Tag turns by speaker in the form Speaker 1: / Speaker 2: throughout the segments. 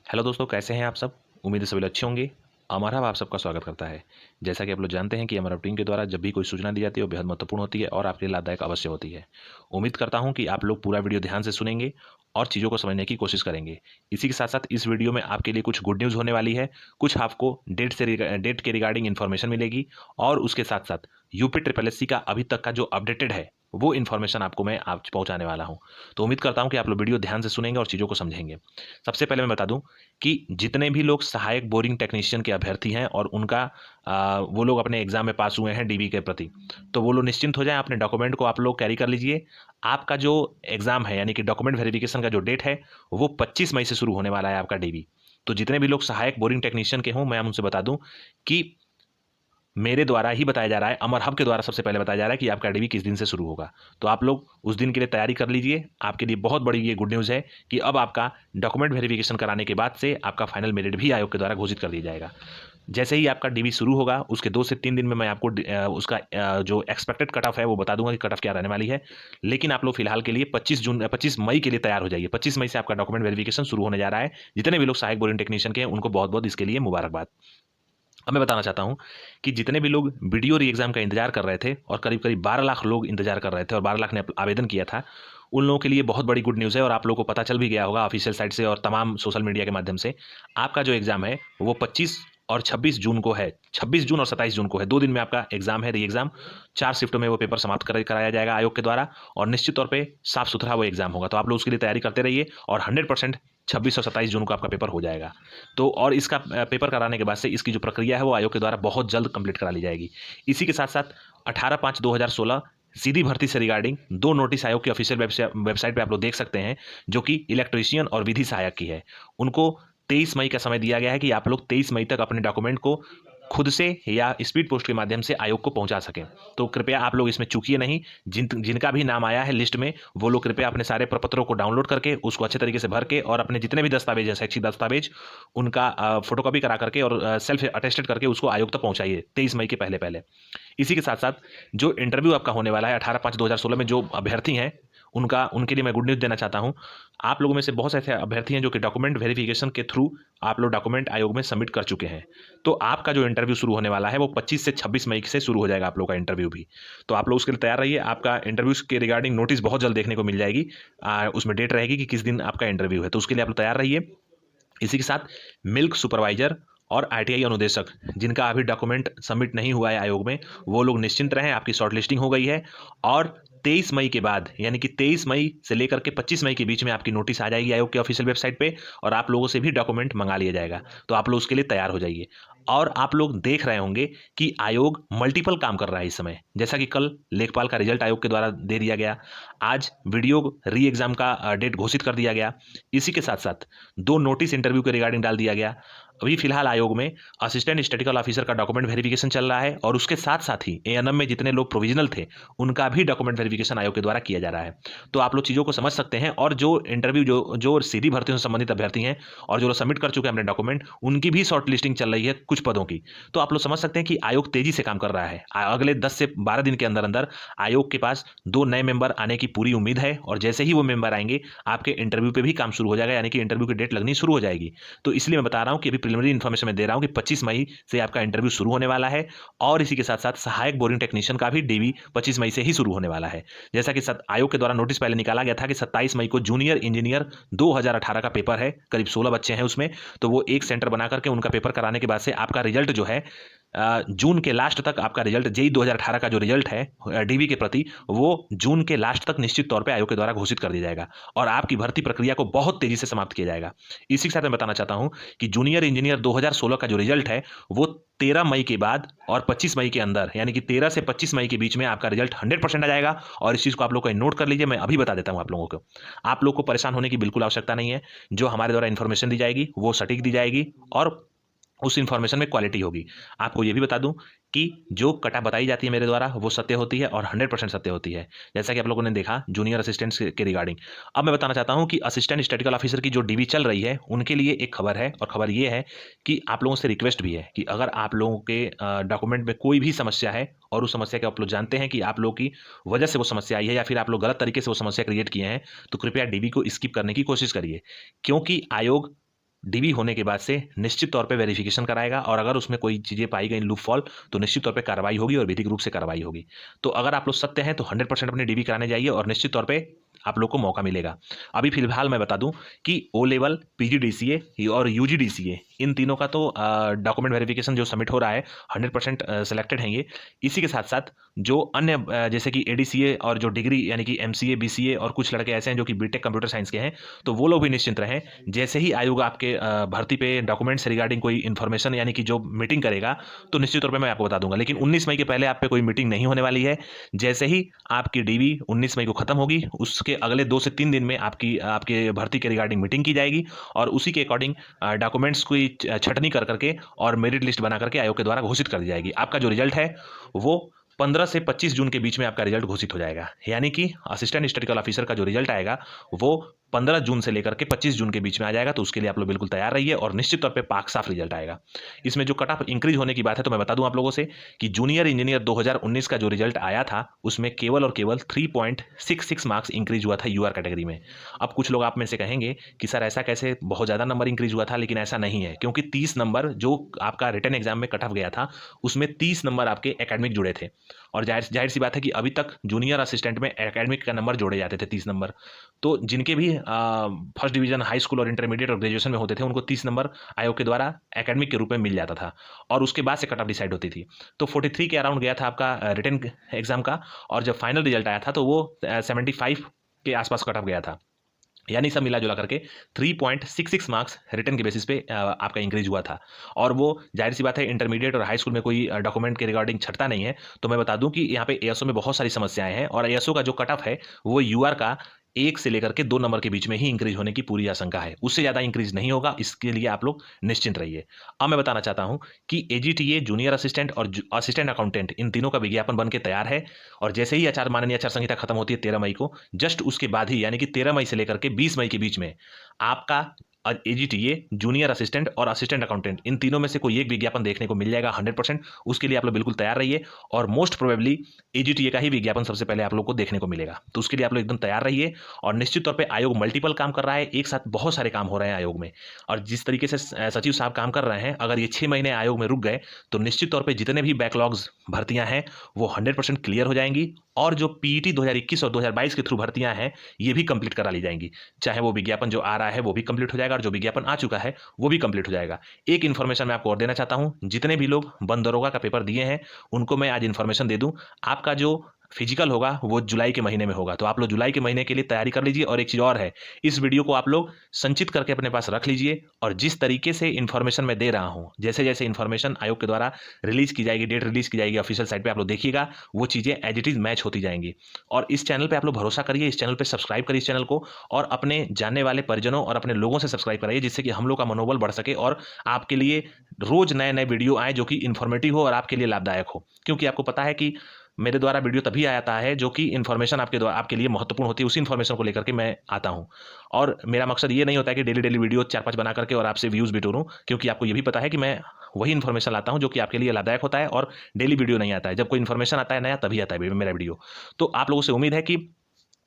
Speaker 1: Hello दोस्तों, कैसे हैं आप सब। उम्मीद है सभी लोग अच्छे होंगे। अमर हब आप सबका स्वागत करता है। जैसा कि आप लोग जानते हैं कि अमर हब टीम के द्वारा जब भी कोई सूचना दी जाती है वो बेहद महत्वपूर्ण होती है और आपके लिए लाभदायक अवश्य होती है। उम्मीद करता हूं कि आप लोग पूरा वीडियो ध्यान से सुनेंगे और चीज़ों को समझने की कोशिश करेंगे। इसी के साथ साथ इस वीडियो में आपके लिए कुछ गुड न्यूज़ होने वाली है। कुछ आपको डेट के रिगार्डिंग इन्फॉर्मेशन मिलेगी और उसके साथ साथ यूपी ट्रिपल एस सी का अभी तक का जो अपडेटेड है वो इन्फॉर्मेशन आपको मैं आप पहुंचाने वाला हूं। तो उम्मीद करता हूं कि आप लोग वीडियो ध्यान से सुनेंगे और चीज़ों को समझेंगे। सबसे पहले मैं बता दूं कि जितने भी लोग सहायक बोरिंग टेक्नीशियन के अभ्यर्थी हैं और उनका वो लोग अपने एग्जाम में पास हुए हैं डीबी के प्रति, तो वो लोग निश्चिंत हो जाएं। अपने डॉक्यूमेंट को आप लोग कैरी कर लीजिए। आपका जो एग्जाम है यानी कि डॉक्यूमेंट वेरिफिकेशन का जो डेट है वो 25 मई से शुरू होने वाला है आपका डीबी। तो जितने भी लोग सहायक बोरिंग टेक्नीशियन के हों, मैं उनसे बता दूं कि मेरे द्वारा ही बताया जा रहा है, अमर हब के द्वारा सबसे पहले बताया जा रहा है कि आपका डीबी किस दिन से शुरू होगा। तो आप लोग उस दिन के लिए तैयारी कर लीजिए। आपके लिए बहुत बड़ी ये गुड न्यूज़ है कि अब आपका डॉक्यूमेंट वेरिफिकेशन कराने के बाद से आपका फाइनल मेरिट भी आयोग के द्वारा घोषित कर दिया जाएगा। जैसे ही आपका डीबी शुरू होगा उसके 2 से 3 दिन में मैं आपको उसका जो एक्सपेक्टेड कट ऑफ है वो बता दूंगा कि कट ऑफ क्या रहने वाली है। लेकिन आप लोग फिलहाल के लिए 25 मई के लिए तैयार हो जाइए। 25 मई से आपका डॉक्यूमेंट वेरिफिकेशन शुरू होने जा रहा है। जितने भी लोग सहायक बोरिंग टेक्नीशियन के हैं उनको बहुत बहुत इसके लिए मुबारकबाद। अब मैं बताना चाहता हूं कि जितने भी लोग वीडियो री एग्जाम का इंतजार कर रहे थे और करीब करीब 12 लाख लोग इंतजार कर रहे थे और 12 लाख ने आवेदन किया था, उन लोगों के लिए बहुत बड़ी गुड न्यूज़ है और आप लोगों को पता चल भी गया होगा ऑफिशियल साइट से और तमाम सोशल मीडिया के माध्यम से। आपका जो एग्जाम है वो 25 और 26 जून को है। 26 जून और 27 जून को है। 2 दिन में आपका एग्जाम है, री एग्जाम। 4 शिफ्टों में वो पेपर समाप्त कराया जाएगा आयोग के द्वारा और निश्चित तौर पे साफ सुथरा वो एग्जाम होगा। तो आप लोग उसके लिए तैयारी करते रहिए और 100% 26 और 27 जून को आपका पेपर हो जाएगा। तो और इसका पेपर कराने के बाद से इसकी जो प्रक्रिया है वो आयोग के द्वारा बहुत जल्द कंप्लीट करा ली जाएगी। इसी के साथ साथ 18/5/2016 सीधी भर्ती से रिगार्डिंग 2 नोटिस आयोग की ऑफिशियल वेबसाइट पे आप लोग देख सकते हैं, जो कि इलेक्ट्रीशियन और विधि सहायक की है। उनको 23 मई का समय दिया गया है कि आप लोग 23 मई तक अपने डॉक्यूमेंट को खुद से या स्पीड पोस्ट के माध्यम से आयोग को पहुंचा सकें। तो कृपया आप लोग इसमें चूकिए नहीं। जिनका भी नाम आया है लिस्ट में, वो लोग कृपया अपने सारे प्रपत्रों को डाउनलोड करके उसको अच्छे तरीके से भर के और अपने जितने भी दस्तावेज हैं, शैक्षिक दस्तावेज, उनका फोटोकॉपी करा करके और सेल्फ अटेस्टेड करके उसको आयोग तक पहुंचाइए 23 मई के पहले पहले। इसी के साथ साथ जो इंटरव्यू आपका होने वाला है 18/5/2016 में, जो अभ्यर्थी हैं उनके लिए मैं गुड न्यूज़ देना चाहता हूं। आप लोगों में से बहुत से ऐसे अभ्यर्थी हैं जो कि डॉक्यूमेंट वेरिफिकेशन के थ्रू आप लोग डॉक्यूमेंट आयोग में सबमिट कर चुके हैं। तो आपका जो इंटरव्यू शुरू होने वाला है वो 25 से 26 मई से शुरू हो जाएगा आप लोग का इंटरव्यू भी। तो आप लोग उसके लिए तैयार रहिए। आपका इंटरव्यू के रिगार्डिंग नोटिस बहुत जल्द देखने को मिल जाएगी। उसमें डेट रहेगी कि किस दिन आपका इंटरव्यू है, तो उसके लिए आप लोग तैयार रहिए। इसी के साथ मिल्क सुपरवाइजर और आईटीआई अनुदेशक जिनका अभी डॉक्यूमेंट सबमिट नहीं हुआ है आयोग में, वो लोग निश्चिंत रहें, आपकी शॉर्ट लिस्टिंग हो गई है। और 23 मई के बाद यानी कि 23 मई से लेकर के 25 मई के बीच में आपकी नोटिस आ जाएगी आयोग के ऑफिशियल वेबसाइट पे और आप लोगों से भी डॉक्यूमेंट मंगा लिया जाएगा। तो आप लोग उसके लिए तैयार हो जाइए। और आप लोग देख रहे होंगे कि आयोग मल्टीपल काम कर रहा है इस समय। जैसा कि कल लेखपाल का रिजल्ट आयोग के द्वारा दे दिया गया, आज वीडियो री एग्जाम का डेट घोषित कर दिया गया। इसी के साथ साथ 2 नोटिस इंटरव्यू के रिगार्डिंग डाल दिया गया। अभी फिलहाल आयोग में असिस्टेंट स्टैटिकल ऑफिसर का डॉक्यूमेंट वेरिफिकेशन चल रहा है और उसके साथ साथ ही एएनएम में जितने लोग प्रोविजनल थे उनका भी डॉक्यूमेंट वेरिफिकेशन आयोग के द्वारा किया जा रहा है। तो आप लोग चीज़ों को समझ सकते हैं। और जो इंटरव्यू जो जो सीधी भर्तियों से संबंधित अभ्यर्थी हैं और जो लोग सबमिट कर चुके हैं अपने डॉक्यूमेंट, उनकी भी शॉर्ट लिस्टिंग चल रही है कुछ पदों की। तो आप लोग समझ सकते हैं कि आयोग तेजी से काम कर रहा है। अगले 10 से 12 दिन के अंदर अंदर आयोग के पास 2 नए मेंबर आने की पूरी उम्मीद है और जैसे ही वो मेंबर आएंगे आपके इंटरव्यू पे भी काम शुरू हो जाएगा, यानी कि इंटरव्यू की डेट लगनी शुरू हो जाएगी। तो इसलिए मैं बता रहा हूं कि अभी प्रिलिमिनरी इन्फॉर्मेशन में दे रहा हूं कि 25 मई से आपका इंटरव्यू शुरू होने वाला है और इसी के साथ साथ सहायक बोरिंग टेक्नीशियन का भी डीवी 25 मई से ही शुरू होने वाला है। जैसा कि आयोग के द्वारा नोटिस पहले निकाला गया था कि 27 मई को जूनियर इंजीनियर 2018 का पेपर है, करीब 16 बच्चे हैं उसमें। तो वो एक सेंटर बना करके उनका पेपर कराने के बाद से आपका रिजल्ट जो है जून के लास्ट तक आपका रिजल्ट, जेई 2018 का जो रिजल्ट है डीबी के प्रति, वो जून के लास्ट तक निश्चित तौर पे आयोग के द्वारा घोषित कर दिया जाएगा और आपकी भर्ती प्रक्रिया को बहुत तेजी से समाप्त किया जाएगा। इसी के साथ मैं बताना चाहता हूं कि जूनियर इंजीनियर 2016 का जो रिजल्ट है वो 13 मई के बाद और 25 मई के अंदर, यानी कि 13 से 25 मई के बीच में आपका रिजल्ट 100% आ जाएगा। और इस चीज़ को आप लोग को नोट कर लीजिए, मैं अभी बता देता हूं आप लोगों को। आप लोग को परेशान होने की बिल्कुल आवश्यकता नहीं है। जो हमारे द्वारा इन्फॉर्मेशन दी जाएगी वो सटीक दी जाएगी और उस इन्फॉर्मेशन में क्वालिटी होगी। आपको ये भी बता दूं कि जो कटा बताई जाती है मेरे द्वारा वो सत्य होती है और 100% सत्य होती है। जैसा कि आप लोगों ने देखा जूनियर असिस्टेंट्स के रिगार्डिंग। अब मैं बताना चाहता हूं कि असिस्टेंट स्टैटिकल ऑफिसर की जो डीवी चल रही है उनके लिए एक खबर है और खबर ये है कि आप लोगों से रिक्वेस्ट भी है कि अगर आप लोगों के डॉक्यूमेंट में कोई भी समस्या है और उस समस्या के आप लोग जानते हैं कि आप लोगों की वजह से वो समस्या आई है या फिर आप लोग गलत तरीके से वो समस्या क्रिएट किए हैं, तो कृपया डीबी को स्किप करने की कोशिश करिए। क्योंकि आयोग डीबी होने के बाद से निश्चित तौर पे वेरिफिकेशन कराएगा और अगर उसमें कोई चीज़ें पाई गई लूप फॉल तो निश्चित तौर पे कार्रवाई होगी और विधिक रूप से कार्रवाई होगी। तो अगर आप लोग सत्य हैं तो 100% अपने डीबी कराने जाइए और निश्चित तौर पे आप लोग को मौका मिलेगा। अभी फिलहाल मैं बता दूं कि ओ लेवल, पीजीडीसीए और यूजीडीसीए इन तीनों का तो डॉक्यूमेंट वेरिफिकेशन जो सबमिट हो रहा है 100% सेलेक्टेड हैं ये। इसी के साथ साथ जो अन्य जैसे कि एडीसीए और जो डिग्री यानी कि एमसीए, बीसीए और कुछ लड़के ऐसे हैं जो कि बीटेक कंप्यूटर साइंस के हैं, तो वो लोग भी निश्चिंत रहें। जैसे ही आयोग आपके भर्ती पे डॉक्यूमेंट से रिगार्डिंग कोई इन्फॉर्मेशन यानी कि जो मीटिंग करेगा तो निश्चित तौर पे मैं आपको बता दूंगा, लेकिन 19 मई के पहले आप पे कोई मीटिंग नहीं होने वाली है। जैसे ही आपकी डीवी 19 मई को खत्म होगी उसके अगले 2 से 3 दिन में आपके भर्ती के रिगार्डिंग मीटिंग की जाएगी और उसी के अकॉर्डिंग डॉक्यूमेंट्स की छटनी कर करके और मेरिट लिस्ट बना करके आयोग के द्वारा घोषित कर दी जाएगी। आपका जो रिजल्ट है वो 15 से 25 जून के बीच में आपका रिजल्ट घोषित हो जाएगा। यानी कि असिस्टेंट स्टैटिस्टिकल ऑफिसर का जो रिजल्ट आएगा वो 15 जून से लेकर के 25 जून के बीच में आ जाएगा। तो उसके लिए आप लोग बिल्कुल तैयार रहिए और निश्चित तौर पे पाक साफ रिजल्ट आएगा। इसमें जो कट ऑफ इंक्रीज होने की बात है तो मैं बता दूं आप लोगों से कि जूनियर इंजीनियर 2019 का जो रिजल्ट आया था उसमें केवल और केवल 3.66 मार्क्स इंक्रीज हुआ था यूआर कैटेगरी में। अब कुछ लोग आप में से कहेंगे कि सर ऐसा कैसे, बहुत ज़्यादा नंबर इंक्रीज हुआ था, लेकिन ऐसा नहीं है क्योंकि 30 नंबर जो आपका रिटन एग्जाम में कट ऑफ गया था उसमें 30 नंबर आपके एकेडमिक जुड़े थे और जाहिर सी बात है कि अभी तक जूनियर असिस्टेंट में एकेडमिक का नंबर जोड़े जाते थे 30 नंबर। तो जिनके भी फर्स्ट डिवीजन हाई स्कूल और इंटरमीडिएट और ग्रेजुएशन में होते थे उनको 30 नंबर आयोग के द्वारा एकेडमिक के रूप में मिल जाता था और उसके बाद से कट ऑफ डिसाइड होती थी। तो 43 के अराउंड गया था आपका रिटन एग्जाम का और जब फाइनल रिजल्ट आया था तो वो 75 के आसपास कट ऑफ गया था। यानी सब मिला जुला करके 3.66 मार्क्स रिटर्न के बेसिस पे आपका इंक्रीज हुआ था। और वो जाहिर सी बात है इंटरमीडिएट और हाई स्कूल में कोई डॉक्यूमेंट के रिगार्डिंग छटता नहीं है। तो मैं बता दूं कि यहाँ पे एएसओ में बहुत सारी समस्याएं हैं और एएसओ का जो कट ऑफ है वो यूआर का 1 से लेकर के 2 नंबर के बीच में ही इंक्रीज होने की पूरी आशंका है, उससे ज़्यादा इंक्रीज नहीं होगा। इसके लिए आप लोग निश्चिंत रहिए। अब मैं बताना चाहता हूं कि एजीटीए, जूनियर असिस्टेंट और असिस्टेंट अकाउंटेंट इन तीनों का विज्ञापन बन के तैयार है और जैसे ही माननीय आचार संहिता खत्म होती है 13 मई को, जस्ट उसके बाद ही यानी कि 13 मई से लेकर के 20 मई के बीच में आपका एजीटीए, जूनियर असिस्टेंट और असिस्टेंट अकाउंटेंट इन तीनों में से कोई एक विज्ञापन देखने को मिल जाएगा 100%। उसके लिए आप लोग बिल्कुल तैयार रहिए और मोस्ट प्रोबेबली एजीटीए का ही विज्ञापन सबसे पहले आप लोग को देखने को मिलेगा। तो उसके लिए आप लोग एकदम तैयार रहिए और निश्चित तौर पे आयोग मल्टीपल काम कर रहा है, एक साथ बहुत सारे काम हो रहे हैं आयोग में। और जिस तरीके से सचिव साहब काम कर रहे हैं, अगर ये 6 महीने आयोग में रुक गए तो निश्चित तौर पर जितने भी बैकलॉग्स भर्तियां हैं वो 100% क्लियर हो जाएंगी और जो पीईटी 2021 और 2022 के थ्रू भर्तियां हैं ये भी कंप्लीट करा ली जाएंगी। चाहे वो विज्ञापन जो आ रहा है वो भी कंप्लीट हो जाएगा और जो विज्ञापन आ चुका है वो भी कंप्लीट हो जाएगा। एक इन्फॉर्मेशन मैं आपको और देना चाहता हूं, जितने भी लोग वन दरोगा का पेपर दिए हैं उनको मैं आज इन्फॉर्मेशन दे दूं, आपका जो फिजिकल होगा वो जुलाई के महीने में होगा। तो आप लोग जुलाई के महीने के लिए तैयारी कर लीजिए। और एक चीज़ और है, इस वीडियो को आप लोग संचित करके अपने पास रख लीजिए और जिस तरीके से इन्फॉर्मेशन मैं दे रहा हूँ, जैसे जैसे इन्फॉर्मेशन आयोग के द्वारा रिलीज की जाएगी, डेट रिलीज की जाएगी ऑफिशियल साइट पे, आप लोग देखिएगा वो चीज़ें एज इट इज़ मैच होती जाएंगी। और इस चैनल पे आप लोग भरोसा करिए, इस चैनल पे सब्सक्राइब करिए इस चैनल को और अपने जानने वाले परिजनों और अपने लोगों से सब्सक्राइब कराइए जिससे कि हम लोग का मनोबल बढ़ सके और आपके लिए रोज नए नए वीडियो आए जो कि इन्फॉर्मेटिव हो और आपके लिए लाभदायक हो। क्योंकि आपको पता है कि मेरे द्वारा वीडियो तभी आता है जो कि इन्फॉर्मेशन आपके लिए महत्वपूर्ण होती है, उसी इन्फॉर्मेशन को लेकर के मैं आता हूं। और मेरा मकसद ये नहीं होता है कि डेली डेली वीडियो 4-5 बना करके और आपसे व्यूज़ बिटोरूं, क्योंकि आपको ये भी पता है कि मैं वही इन्फॉर्मेशन लाता हूं जो कि आपके लिए लाभदायक होता है और डेली वीडियो नहीं आता है। जब कोई इन्फॉर्मेशन आता है नया तभी आता है मेरा वीडियो। तो आप लोगों से उम्मीद है कि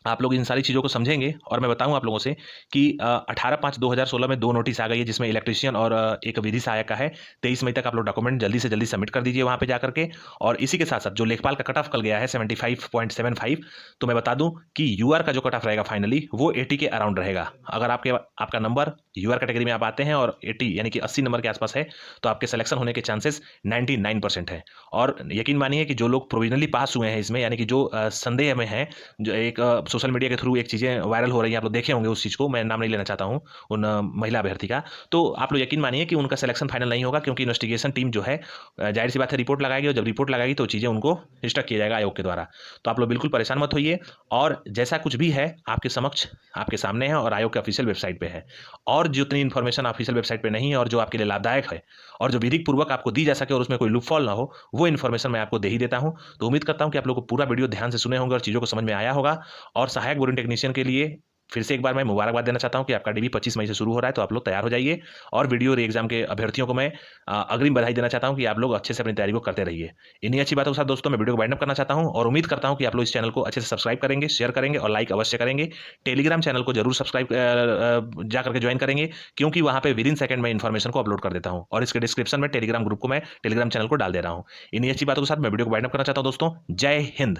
Speaker 1: आप लोग इन सारी चीज़ों को समझेंगे। और मैं बताऊं आप लोगों से कि 18/5/2016 में 2 नोटिस आ गई है जिसमें इलेक्ट्रीशियन और एक विधि सहायक का है। 23 मई तक आप लोग डॉक्यूमेंट जल्दी से जल्दी सबमिट कर दीजिए वहां पे जाकर के। और इसी के साथ साथ जो लेखपाल का कट ऑफ कल गया है 75.75, तो मैं बता दूं कि यूआर का जो कट ऑफ रहेगा फाइनली वो 80 के अराउंड रहेगा। अगर आपका नंबर यूआर कैटेगरी में आप आते हैं और 80 यानी कि 80 नंबर के आसपास है तो आपके सिलेक्शन होने के चांसेस 99% है। और यकीन मानिए कि जो लोग प्रोविजनली पास हुए हैं इसमें, यानी कि जो संदेह में है, जो एक सोशल मीडिया के थ्रू एक चीज़ें वायरल हो रही हैं, आप लोग देखे होंगे उस चीज़ को, मैं नाम नहीं लेना चाहता हूं उन महिला अभ्यर्थी का, तो आप लोग यकीन मानिए कि उनका सिलेक्शन फाइनल नहीं होगा क्योंकि इन्वेस्टिगेशन टीम जो है जाहिर सी बात है रिपोर्ट लगाएगी और जब रिपोर्ट लगाएगी तो चीज़ें उनको इंस्ट्रक्ट किया जाएगा आयोग के द्वारा। तो आप लोग बिल्कुल परेशान मत होइए और जैसा कुछ भी है आपके समक्ष आपके सामने है और आयोग के ऑफिशियल वेबसाइट पे है। और जितनी इन्फॉर्मेशन ऑफिशियल वेबसाइट पे नहीं है और जो आपके लिए लाभदायक है और जो विधिक पूर्वक आपको दी जा सके और उसमें कोई लूपफॉल ना हो, वो इन्फॉर्मेशन मैं आपको दे ही देता हूं। तो उम्मीद करता हूं कि आप लोग को पूरा वीडियो ध्यान से सुने होंगे और चीज़ों को समझ में आया होगा। और सहायक बोरिंग टेक्नीशियन के लिए फिर से एक बार मैं मुबारकबाद देना चाहता हूं कि आपका डीबी 25 मई से शुरू हो रहा है, तो आप लोग तैयार हो जाइए। और वीडियो री एग्जाम के अभ्यर्थियों को मैं अग्रिम बधाई देना चाहता हूं कि आप लोग अच्छे से अपनी तैयारी को करते रहिए। इन्हीं अच्छी बातों के साथ दोस्तों मैं वीडियो को वाइंड अप करना चाहता हूं और उम्मीद करता हूं कि आप लोग इस चैनल को अच्छे से सब्सक्राइब करेंगे, शेयर करेंगे और लाइक अवश्य करेंगे। टेलीग्राम चैनल को जरूर सब्सक्राइब जा करके ज्वाइन करेंगे, क्योंकि वहां पे विद इन सेकंड में इन्फॉर्मेशन को अपलोड कर देता हूं और इसके डिस्क्रिप्शन में टेलीग्राम ग्रुप को मैं टेलीग्राम चैनल को डाल दे रहा हूं। इन्हीं अच्छी बातों के साथ मैं वीडियो को वाइंड अप करना चाहता हूं दोस्तों। जय हिंद।